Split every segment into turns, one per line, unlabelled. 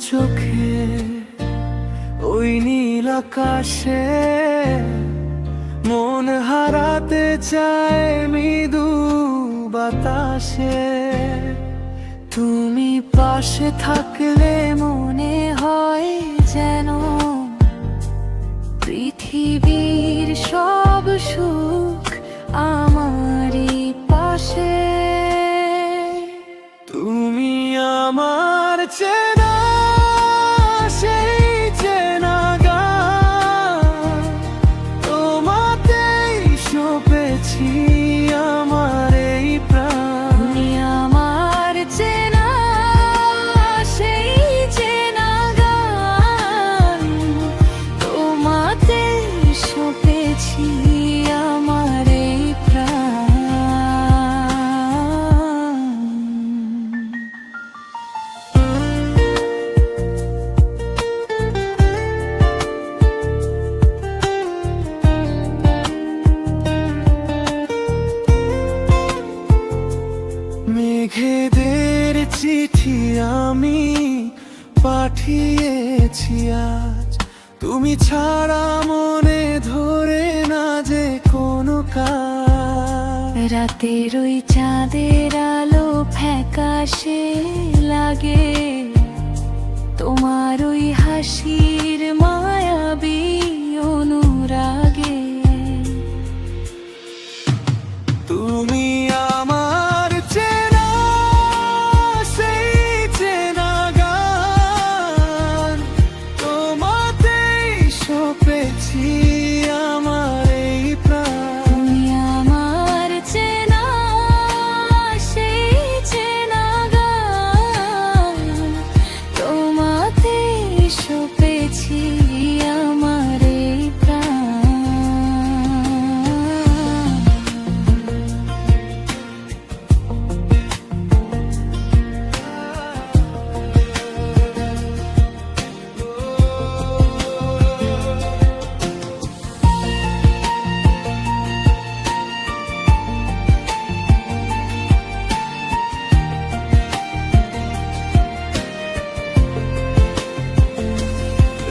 চোখে ওই নীল আকাশে মন হারাতে চায় মৃদু বাতাসে। তুমি পাশে থাকলে মনে হয় যেন পৃথিবীর সব সুখ আমারই পাশে। তুমি আমার চেনা সেই চেনা গান, তোমাতেই সপেছি আমার এই প্রাণ। তুমি আমার চেনা সেই চেনা গান, তোমাতেই সপেছি আমার এই প্রাণ। মেঘেদের চিঠি আমি পাঠিয়েছি আজ, তুমি ছাড়া মনে ধরে না যে কোনো কাজ। রাতের ওই চাঁদের আলো ফ্যাকাশে লাগে, তোমার ওই হাসির মায়াবী অনুরাগে। তুমি আমার চেনা সেই চেনা গান, তোমাতেই সপেছি আমার এই প্রাণ। তুমি আমার চেনা সেই চেনা গান, তোমাতেই সপেছি আমার এই প্রাণ।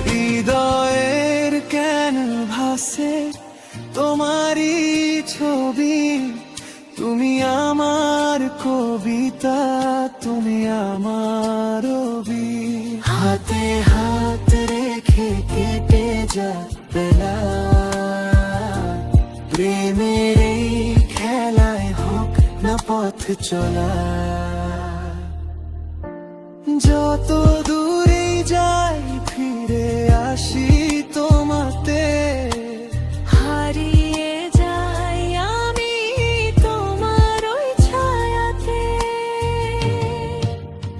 হৃদয়ের ক্যানভাসে তোমারই ছবি, তুমি আমার কবিতা, তুমি আমার রবি। হাতে হাত রেখে কেটে যায় বেলা, প্রেমের এই খেলায় হোক না পথ চলা। যত দূরে যাই ফিরে আসি তোমাতে, হারিয়ে যাই আমি তোমার ওই ছায়াতে।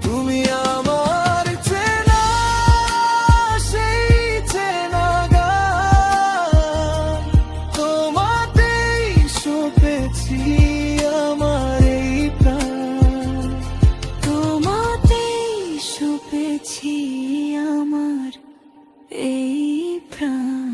তুমি আমার চেনা সেই চেনা গান, তোমাতেই সপেছি আমার এই প্রাণ। তোমাতেই সপেছি আমার এই প্রাণ।